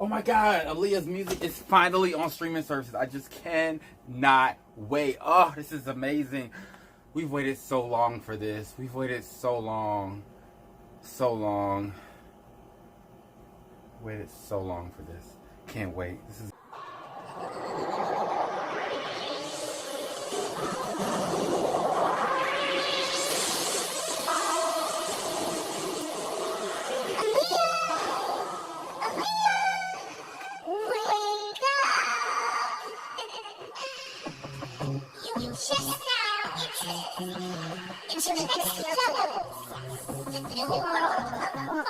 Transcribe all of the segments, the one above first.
Oh my God, Aaliyah's music is finally on streaming services. I just cannot wait. Oh, this is amazing. We've waited so long for this. We've waited so long. So long. Waited so long for this. Can't wait. This is into the next level. The new world of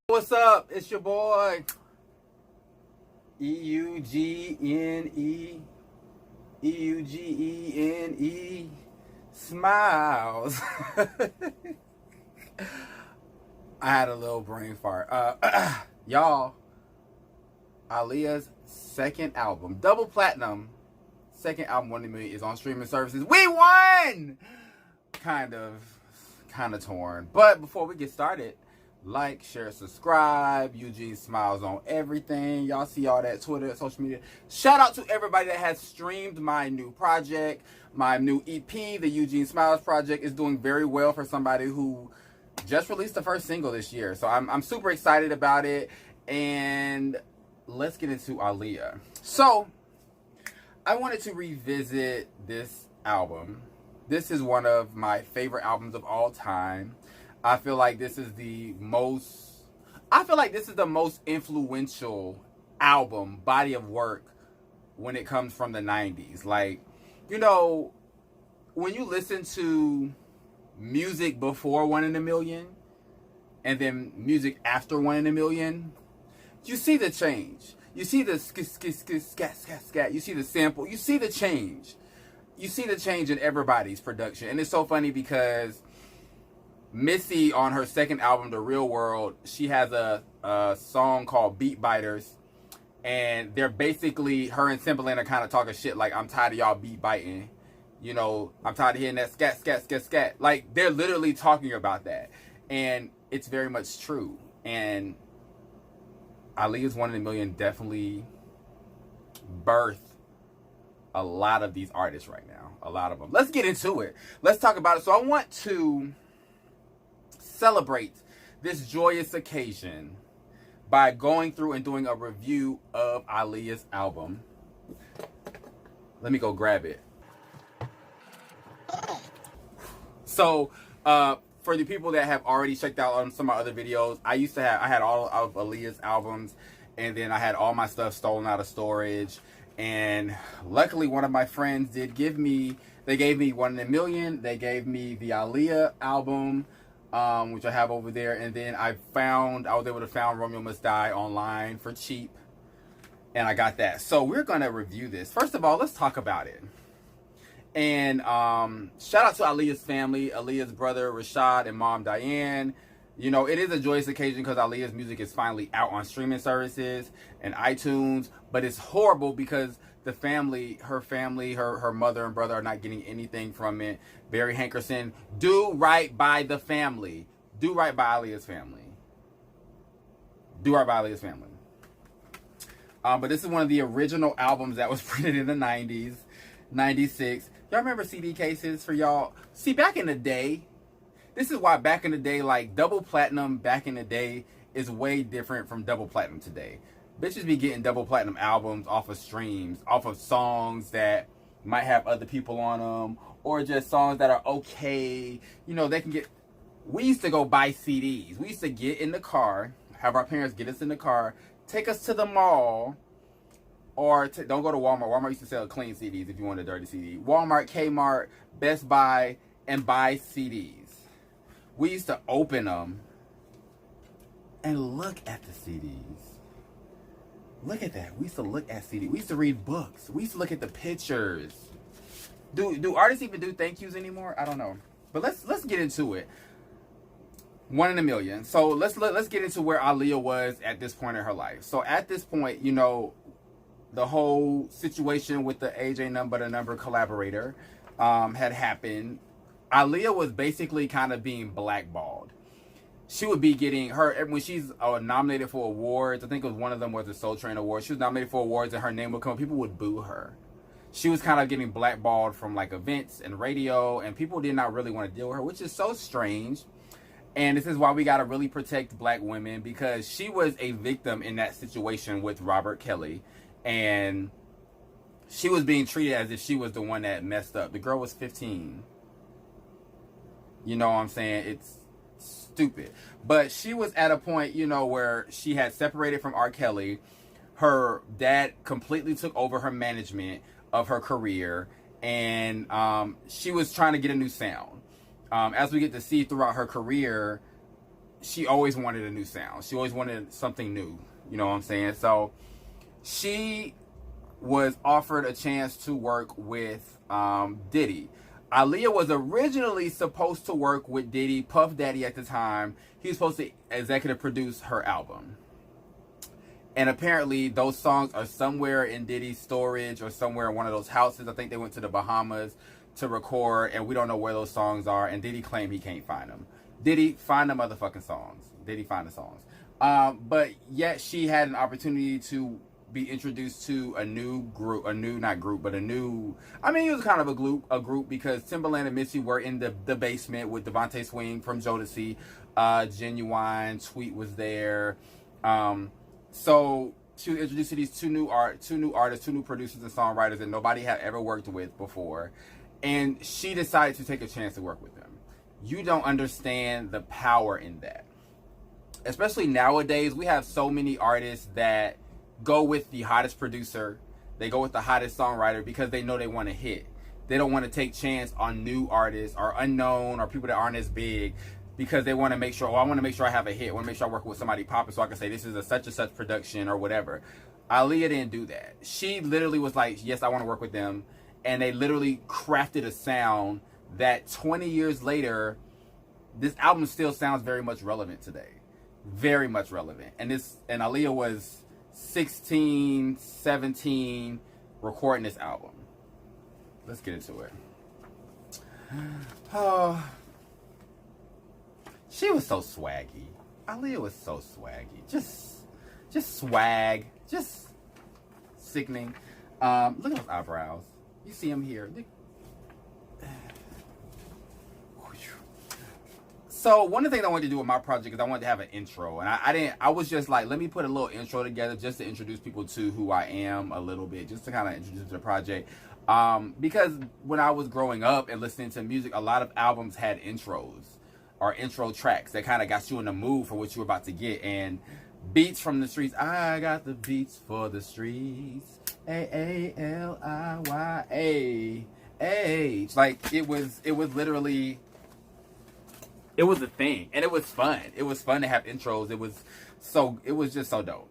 What's up? It's your boy Eugene. Smilez. I had a little brain fart. Y'all, Aaliyah's second album, double platinum, second album, Oneinamillin, is on streaming services. We won! Kind of torn. But before we get started, like, share, subscribe. Eugene Smilez on everything. Y'all see all that Twitter, social media. Shout out to everybody that has streamed my new project, my new EP. The Eugene Smilez project is doing very well for somebody who just released the first single this year. So I'm super excited about it. And let's get into Aaliyah. So I wanted to revisit this album. This is one of my favorite albums of all time. I feel like this is the most influential album, body of work, when it comes from the 90s. Like, you know, when you listen to music before Oneinamillin and then music after Oneinamillin, you see the change. You see the scat. You see the sample. You see the change. You see the change in everybody's production. And it's so funny because Missy, on her second album, The Real World, she has a song called Beat Biters, and they're basically, her and Timbaland are kind of talking shit like, I'm tired of y'all beat biting, you know, I'm tired of hearing that scat. Like, they're literally talking about that, and it's very much true. And Aaliyah's Oneinamillin definitely birthed a lot of these artists right now, a lot of them. Let's get into it. Let's talk about it. So I want to celebrate this joyous occasion by going through and doing a review of Aaliyah's album. Let me go grab it. So for the people that have already checked out on some of my other videos, I had all of Aaliyah's albums, and then I had all my stuff stolen out of storage. And luckily, one of my friends they gave me Oneinamillin, they gave me the Aaliyah album, which I have over there, and then I was able to find Romeo Must Die online for cheap, and I got that. So we're gonna review this. First of all, let's talk about it. And shout out to Aaliyah's family, Aaliyah's brother Rashad and mom Diane. You know, it is a joyous occasion because Aaliyah's music is finally out on streaming services and iTunes, but it's horrible because the family, her mother and brother are not getting anything from it. Barry Hankerson, do right by the family. Do right by Aaliyah's family. Do right by Aaliyah's family. But this is one of the original albums that was printed in the 90s, 96. Y'all remember CD cases for y'all? See, back in the day, this is why back in the day, like, double platinum back in the day is way different from double platinum today. Bitches be getting double platinum albums off of streams, off of songs that might have other people on them, or just songs that are okay. You know, they can get... We used to go buy CDs. We used to get in the car, have our parents get us in the car, take us to the mall, or don't go to Walmart. Walmart used to sell clean CDs if you want a dirty CD. Walmart, Kmart, Best Buy, and buy CDs. We used to open them and look at the CDs. Look at that. We used to look at CD. We used to read books. We used to look at the pictures. Do artists even do thank yous anymore? I don't know. But let's get into it. One in a Million. So let's get into where Aaliyah was at this point in her life. So at this point, you know, the whole situation with the AJ Number the Number collaborator had happened. Aaliyah was basically kind of being blackballed. She would be getting her, when she's nominated for awards, I think it was one of them was the Soul Train Award. She was nominated for awards and her name would come, people would boo her. She was kind of getting blackballed from like events and radio, and people did not really want to deal with her, which is so strange. And this is why we got to really protect black women, because she was a victim in that situation with R.kelly, and she was being treated as if she was the one that messed up. The girl was 15. You know what I'm saying? It's stupid. But she was at a point, you know, where she had separated from R.kelly. Her dad completely took over her management of her career, and she was trying to get a new sound. As we get to see throughout her career, she always wanted a new sound. She always wanted something new. You know what I'm saying? So she was offered a chance to work with Diddy. Aaliyah was originally supposed to work with Diddy, Puff Daddy at the time. He was supposed to executive produce her album. And apparently those songs are somewhere in Diddy's storage or somewhere in one of those houses. I think they went to the Bahamas to record, and we don't know where those songs are. And Diddy claimed he can't find them. Diddy, find the motherfucking songs. Diddy, find the songs. But yet she had an opportunity to be introduced to a new group, it was kind of a group because Timbaland and Missy were in the basement with Devontae Swing from Jodeci, Genuine, Tweet was there. So she was introduced to these two new artists, two new producers and songwriters that nobody had ever worked with before. And she decided to take a chance to work with them. You don't understand the power in that. Especially nowadays, we have so many artists that go with the hottest producer. They go with the hottest songwriter because they know they want to hit. They don't want to take chance on new artists or unknown or people that aren't as big, because they want to make sure, I want to make sure I have a hit. I want to make sure I work with somebody popping so I can say this is a such and such production or whatever. Aaliyah didn't do that. She literally was like, yes, I want to work with them. And they literally crafted a sound that 20 years later, this album still sounds very much relevant today. Very much relevant. And Aaliyah was 16, 17 recording this album. Let's get into it. Oh, she was so swaggy. Aaliyah was so swaggy. Just swag. Just sickening. Look at those eyebrows. You see them here. So one of the things I wanted to do with my project is I wanted to have an intro, and I was just like, let me put a little intro together just to introduce people to who I am a little bit, just to kind of introduce the project. Because when I was growing up and listening to music, a lot of albums had intros or intro tracks that kind of got you in the mood for what you were about to get. And beats from the streets, I got the beats for the streets. AALIYAH. Like it was literally, it was a thing, and it was fun. It was fun to have intros. It was just so dope.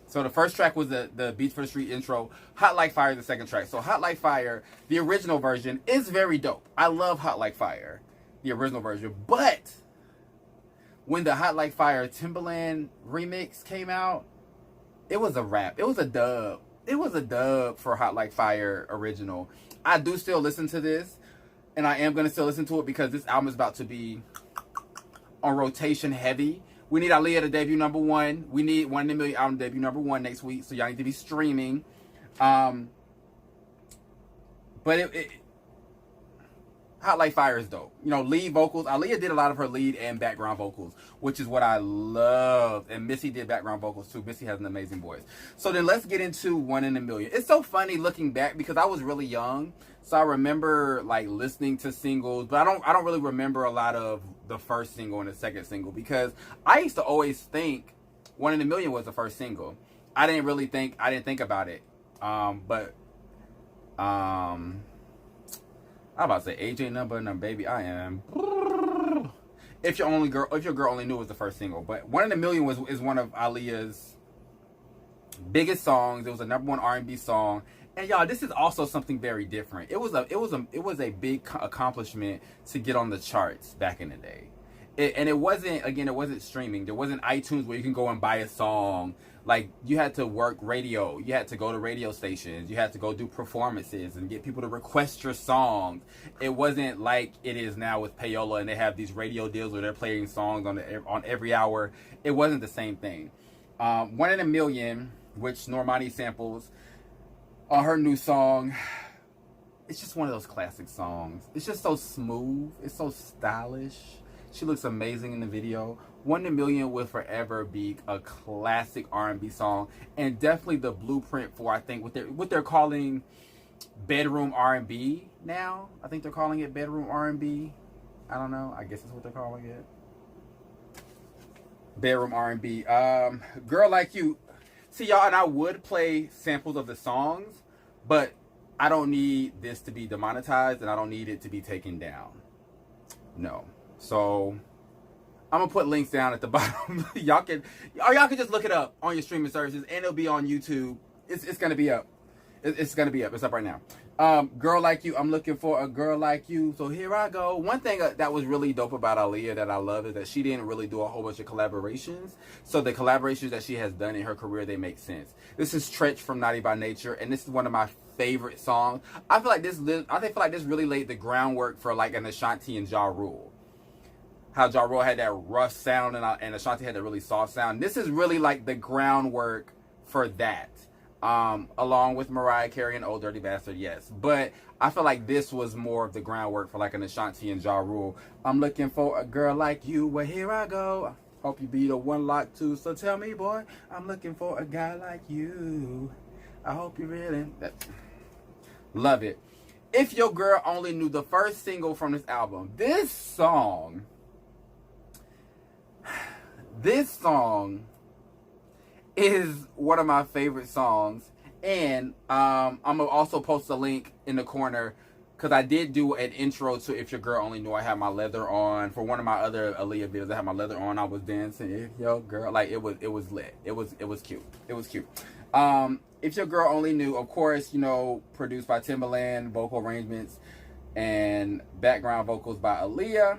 So the first track was the Beats for the Street intro. Hot Like Fire is the second track. So Hot Like Fire, the original version, is very dope. I love Hot Like Fire, the original version. But when the Hot Like Fire Timbaland remix came out, it was a wrap. It was a dub. It was a dub for Hot Like Fire original. I do still listen to this, and I am going to still listen to it because this album is about to be on rotation heavy. We need Aaliyah to debut #1. We need Oneinamillin album debut #1 next week, so y'all need to be streaming. But Hot Like Fire is dope. You know, lead vocals. Aaliyah did a lot of her lead and background vocals, which is what I love. And Missy did background vocals too. Missy has an amazing voice. So then let's get into One in a Million. It's so funny looking back because I was really young. So I remember like listening to singles, but I don't really remember a lot of the first single and the second single, because I used to always think One in a Million was the first single. I didn't think about it. I'm about to say AJ number, baby, I am. If your girl only knew it was the first single, but One in a Million is one of Aaliyah's biggest songs. It was a #1 R&B song. And y'all, this is also something very different. It was a big accomplishment to get on the charts back in the day. And it wasn't streaming. There wasn't iTunes where you can go and buy a song. Like, you had to work radio. You had to go to radio stations. You had to go do performances and get people to request your songs. It wasn't like it is now with Payola, and they have these radio deals where they're playing songs on every hour. It wasn't the same thing. Oneinamillin, which Normani samples on her new song, it's just one of those classic songs. It's just so smooth. It's so stylish. She looks amazing in the video. Oneinamillin will forever be a classic R&B song, and definitely the blueprint for, I think, what they're calling bedroom R&B now. I think they're calling it bedroom R&B. I don't know. I guess that's what they're calling it. Bedroom R&B. Girl Like You. See, y'all, and I would play samples of the songs, but I don't need this to be demonetized, and I don't need it to be taken down. No. So I'm gonna put links down at the bottom. y'all can just look it up on your streaming services, and it'll be on YouTube. It's gonna be up. It's gonna be up. It's up right now. Girl Like You. I'm looking for a girl like you. So here I go. One thing that was really dope about Aaliyah that I love is that she didn't really do a whole bunch of collaborations. So the collaborations that she has done in her career, they make sense. This is Stretch from Naughty by Nature, and this is one of my favorite songs. I feel like this really laid the groundwork for like an Ashanti and Ja Rule. How Ja Rule had that rough sound and Ashanti had that really soft sound. This is really like the groundwork for that. Along with Mariah Carey and Old Dirty Bastard, yes. But I feel like this was more of the groundwork for like an Ashanti and Ja Rule. I'm looking for a girl like you. Well, here I go. Hope you be the one locked too. So tell me, boy, I'm looking for a guy like you. I hope you really... Love it. If Your Girl Only Knew, the first single from this album. This song is one of my favorite songs, and I'm gonna also post a link in the corner because I did do an intro to If Your Girl Only Knew. I had my leather on for one of my other Aaliyah videos. I had my leather on. I was dancing. If your girl, like, it was lit. It was cute. It was cute. If Your Girl Only Knew, of course, you know, produced by Timbaland, vocal arrangements and background vocals by Aaliyah,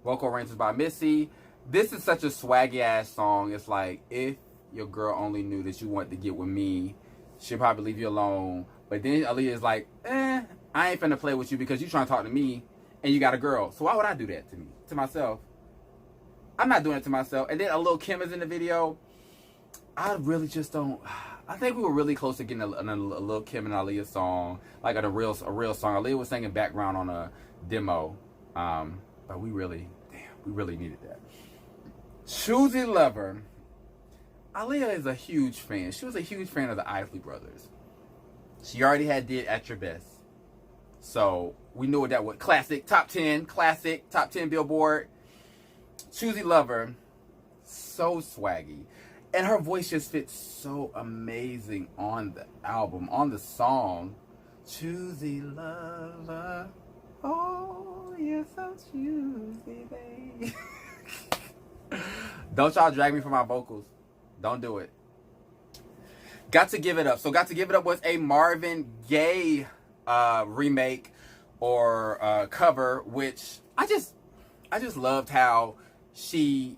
vocal arrangements by Missy. This is such a swaggy ass song. It's like, if your girl only knew that you wanted to get with me, she'll probably leave you alone. But then Aaliyah is like, I ain't finna play with you because you trying to talk to me and you got a girl. So why would I do that to myself? I'm not doing it to myself. And then a Lil Kim is in the video. I really just don't. I think we were really close to getting a Lil Kim and Aaliyah song, like a real song. Aaliyah was singing background on a demo, but we really needed that. Choosy Lover. Aaliyah is a huge fan. She was a huge fan of the Isley Brothers. She already did At Your Best. So we knew what that was. Classic, top 10 Billboard. Choosy Lover. So swaggy. And her voice just fits so amazing on the album, on the song. Choosy Lover. Oh, you're so choosy, babe. Don't y'all drag me for my vocals. Don't do it. Got to Give It Up. So Got to Give It Up was a Marvin Gaye remake or cover, which I just loved how she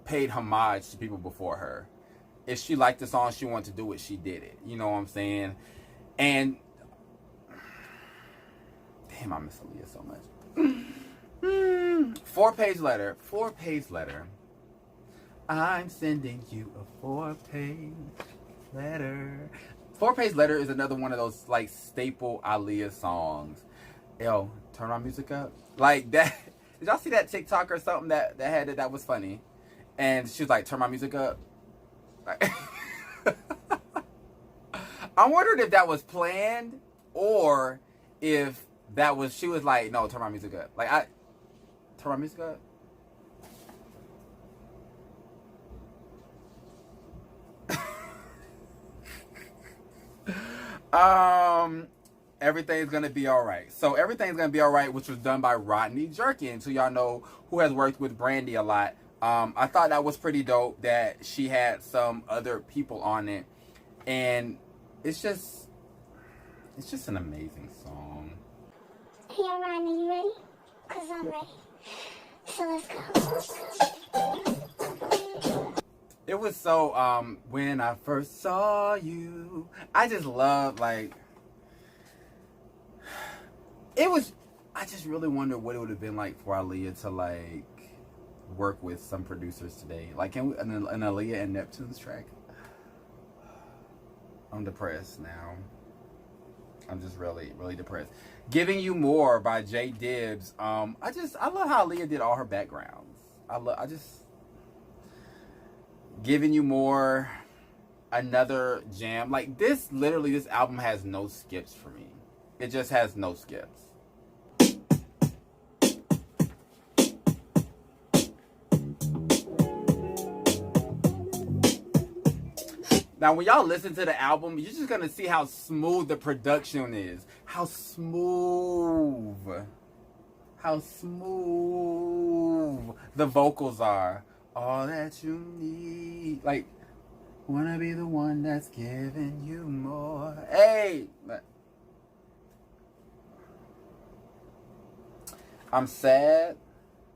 paid homage to people before her. If she liked the song, she wanted to do it, she did it. You know what I'm saying? And damn, I miss Aaliyah so much. 4-page letter. 4-page letter. I'm sending you a 4-page letter. 4-page letter is another one of those like staple Aaliyah songs. Yo, turn my music up. Like that. Did y'all see that TikTok or something that had it that was funny? And she was like, turn my music up. Like, I'm wondering if that was planned or if that was, she was like, no, turn my music up. Like, turn my music up. Everything's Gonna Be Alright. So Everything's Gonna Be Alright, which was done by Rodney Jerkins, who y'all know, who has worked with Brandy a lot. I thought that was pretty dope that she had some other people on it, and it's just an amazing song. Hey, Ryan, are you ready? Cause I'm ready. So let's go. It was so, when I first saw you, I just love, like, I just really wonder what it would have been like for Aaliyah to, like, work with some producers today. Like, can we, an Aaliyah and Neptune's track? I'm depressed now. I'm just really, really depressed. Giving You More by J Dibs. I love how Aaliyah did all her backgrounds. Giving You More, another jam. Like, this album has no skips for me. It just has no skips. Now, when y'all listen to the album, you're just gonna see how smooth the production is. How smooth the vocals are. All that you need. Like, wanna be the one that's giving you more. Hey! I'm sad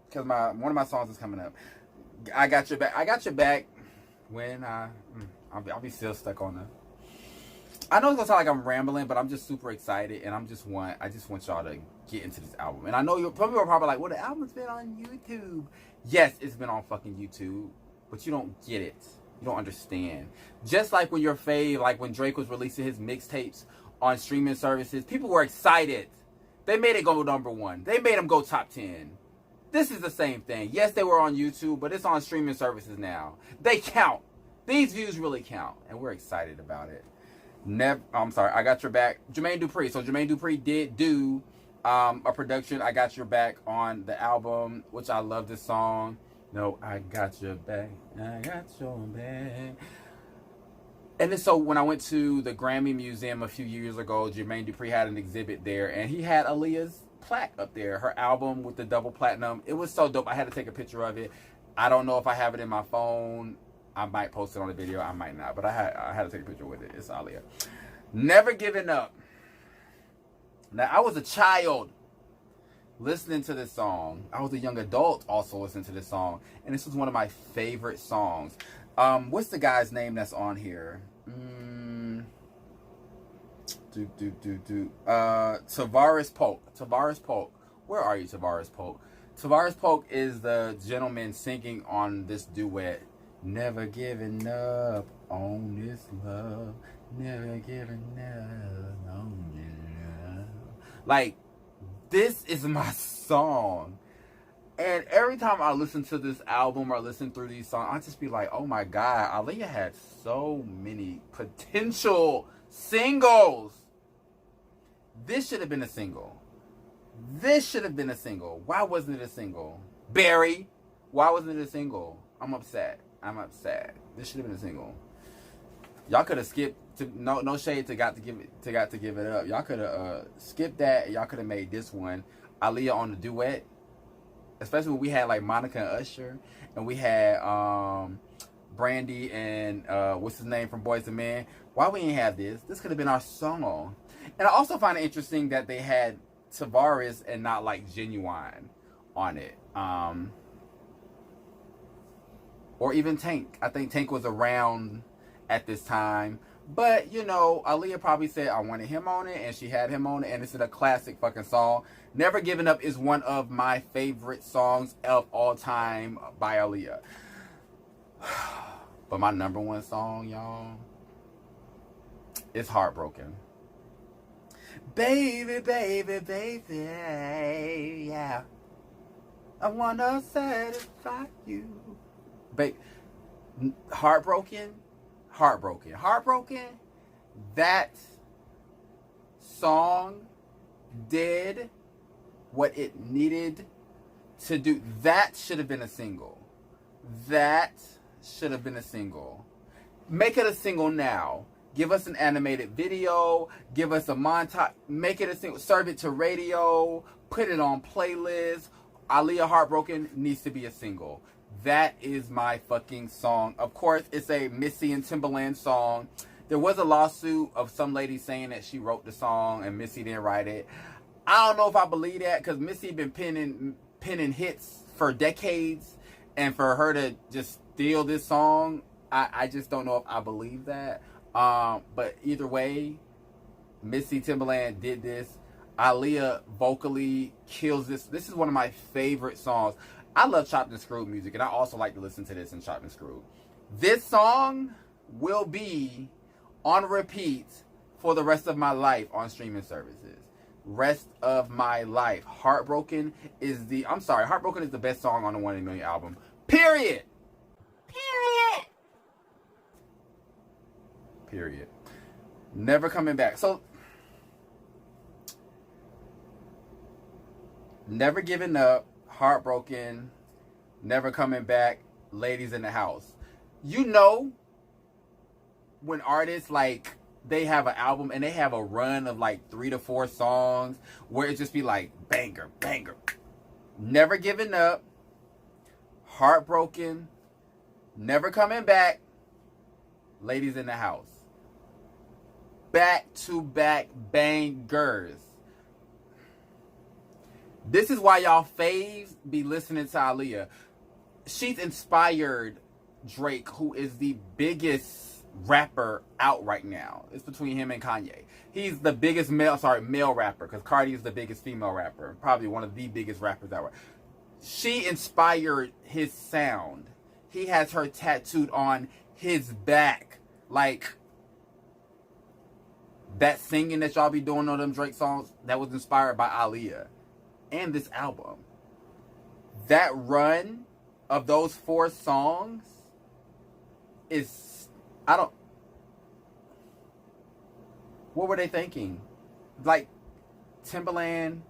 because one of my songs is coming up. I got your back. I got your back when I'll be still stuck on the. I know it's gonna sound like I'm rambling, but I'm just super excited, and I just want y'all to get into this album. And I know some people are probably like, "Well, the album's been on YouTube." Yes, it's been on fucking YouTube, but you don't get it. You don't understand. Just like when your fave, like when Drake was releasing his mixtapes on streaming services, people were excited. They made it go #1. They made them go top 10. This is the same thing. Yes, they were on YouTube, but it's on streaming services now. They count. These views really count, and we're excited about it. I'm sorry, I Got Your Back. Jermaine Dupri. So Jermaine Dupri did do a production, I Got Your Back, on the album, which I love this song. No, I got your back. I got your back. And then so when I went to the Grammy Museum a few years ago, Jermaine Dupri had an exhibit there, and he had Aaliyah's plaque up there, her album with the double platinum. It was so dope. I had to take a picture of it. I don't know if I have it in my phone. I might post it on the video. I might not. But I had to take a picture with it. It's Aaliyah. Never Giving Up. Now, I was a child listening to this song. I was a young adult also listening to this song. And this was one of my favorite songs. What's the guy's name that's on here? Tavares Polk. Tavares Polk. Where are you, Tavares Polk? Tavares Polk is the gentleman singing on this duet. Never giving up on this love. Never giving up on this love. Like, this is my song. And every time I listen to this album or listen through these songs, I just be like, oh my God, Aaliyah had so many potential singles. This should have been a single. This should have been a single. Why wasn't it a single? Barry, why wasn't it a single? I'm upset. This should have been a single. Y'all could have skipped. No shade to got to give it up. Y'all could have skipped that. Y'all could have made this one Aaliyah on the duet. Especially when we had like Monica and Usher, and we had Brandy and what's his name from Boyz II Men. Why we didn't have this? This could have been our song. And I also find it interesting that they had Tavares and not like Genuine on it. Or even Tank. I think Tank was around at this time. But, you know, Aaliyah probably said, I wanted him on it, and she had him on it, and it's a classic fucking song. Never Giving Up is one of my favorite songs of all time by Aaliyah. But my #1 song, y'all, is Heartbroken. Baby, baby, baby, yeah. I wanna satisfy you. Heartbroken. That song did what it needed to do. That should have been a single. Make it a single now. Give us an animated video. Give us a montage. Make it a single. Serve it to radio. Put it on playlists. Aaliyah Heartbroken needs to be a single. That is my fucking song. Of course, it's a Missy and Timbaland song. There was a lawsuit of some lady saying that she wrote the song and Missy didn't write it. I don't know if I believe that, because Missy been penning hits for decades, and for her to just steal this song, I just don't know if I believe that. But either way, Missy Timbaland did this. Aaliyah vocally kills this. This is one of my favorite songs. I love Chopped and Screwed music, and I also like to listen to this in Chopped and Screwed. This song will be on repeat for the rest of my life on streaming services. Rest of my life. Heartbroken is the best song on the Oneinamillin album. Period. Never coming back. So, Never Giving Up, Heartbroken, Never Coming Back, Ladies in the House. You know, when artists, like, they have an album and they have a run of like 3 to 4 songs where it just be like banger, banger. Never Giving Up, Heartbroken, Never Coming Back, Ladies in the House. Back to back bangers. This is why y'all faves be listening to Aaliyah. She's inspired Drake, who is the biggest rapper out right now. It's between him and Kanye. He's the biggest male rapper, because Cardi is the biggest female rapper. Probably one of the biggest rappers out. She inspired his sound. He has her tattooed on his back. Like, that singing that y'all be doing on them Drake songs, that was inspired by Aaliyah. And this album. That run of those 4 songs is... What were they thinking? Like, Timbaland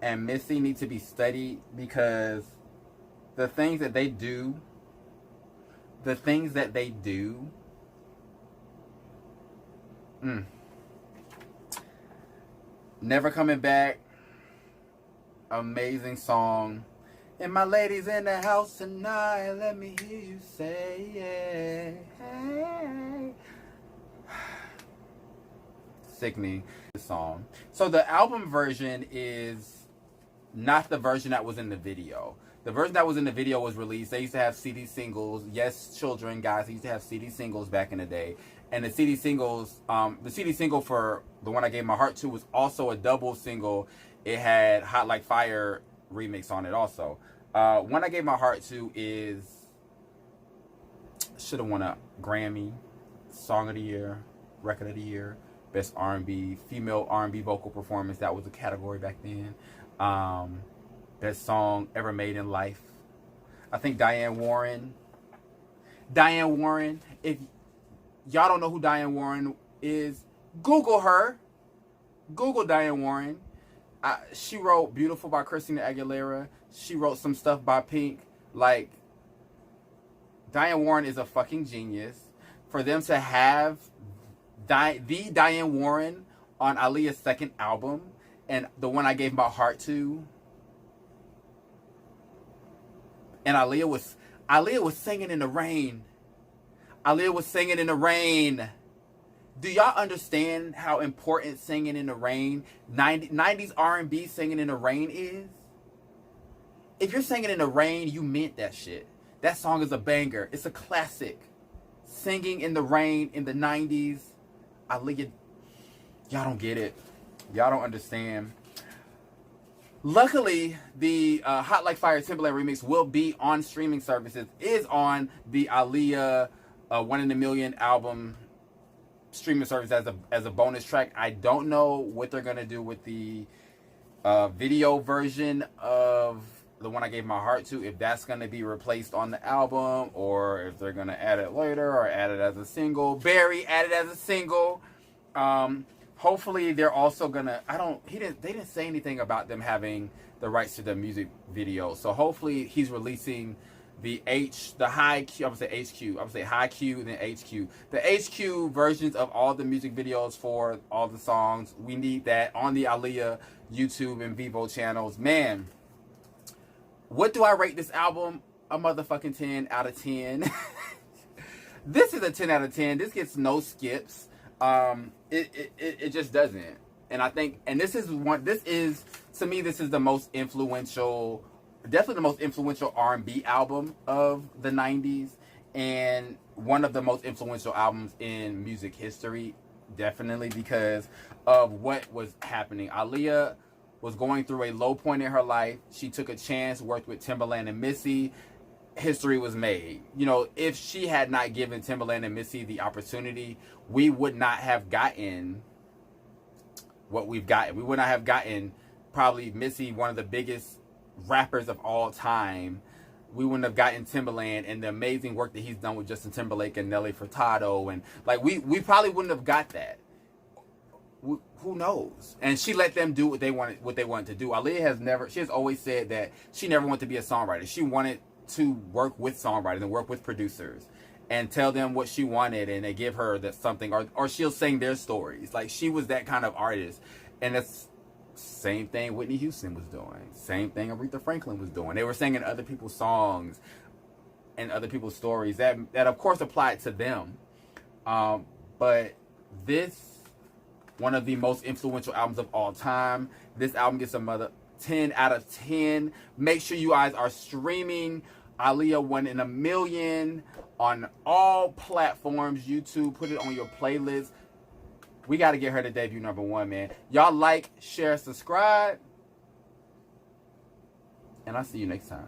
and Missy need to be studied, because the things that they do, Never Coming Back, amazing song. And my ladies in the house tonight, let me hear you say yeah. Sickening song. So the album version is not the version that was in the video. The version that was in the video was released. They used to have CD singles. Yes, children, guys, they used to have CD singles back in the day. And the CD singles, the CD single for the one I gave my heart to was also a double single. It had Hot Like Fire remix on it also. One I gave my heart to is, should have won a Grammy, Song of the Year, Record of the Year, Best R&B, Female R&B Vocal Performance. That was a category back then. Best Song Ever Made in Life. I think Diane Warren. If y'all don't know who Diane Warren is, Google her. Google Diane Warren. She wrote Beautiful by Christina Aguilera. She wrote some stuff by Pink. Like, Diane Warren is a fucking genius. For them to have the Diane Warren on Aaliyah's second album, and the one I gave my heart to, and Aaliyah was singing in the rain. Aaliyah was singing in the rain. Do y'all understand how important singing in the rain, 90s R&B singing in the rain is? If you're singing in the rain, you meant that shit. That song is a banger. It's a classic. Singing in the rain in the 90s. Aaliyah, y'all don't get it. Y'all don't understand. Luckily, the Hot Like Fire Timbaland remix will be on streaming services. Is on the Aaliyah Oneinamillin album streaming service as a bonus track. I don't know what they're gonna do with the video version of the one I gave my heart to, if that's gonna be replaced on the album, or if they're gonna add it later or add it as a single. Barry added as a single. Hopefully they're also gonna, they didn't say anything about them having the rights to the music video. So hopefully he's releasing the high Q, I would say HQ. I would say high Q and then HQ. The HQ versions of all the music videos for all the songs. We need that on the Aaliyah YouTube and Vivo channels. Man, what do I rate this album? a motherfucking 10 out of 10. This is a 10 out of 10. This gets no skips. It just doesn't. And I think, and this is, to me, this is the most influential, definitely the most influential R&B album of the 90s. And one of the most influential albums in music history, definitely, because of what was happening. Aaliyah was going through a low point in her life. She took a chance, worked with Timbaland and Missy. History was made. You know, if she had not given Timbaland and Missy the opportunity, we would not have gotten what we've gotten. We would not have gotten probably Missy, one of the biggest rappers of all time. We wouldn't have gotten Timbaland and the amazing work that he's done with Justin Timberlake and Nelly Furtado, and like we probably wouldn't have got that. Who knows? And she let them do what they wanted to do. Aaliyah she has always said that she never wanted to be a songwriter. She wanted to work with songwriters and work with producers and tell them what she wanted, and they give her that something, or she'll sing their stories. Like, she was that kind of artist. And it's same thing Whitney Houston was doing. Same thing Aretha Franklin was doing. They were singing other people's songs and other people's stories that of course applied to them. But this, one of the most influential albums of all time. This album gets a 10 out of 10. Make sure you guys are streaming Aaliyah Oneinamillin on all platforms. YouTube, put it on your playlist. We got to get her to debut #1, man. Y'all like, share, subscribe. And I'll see you next time.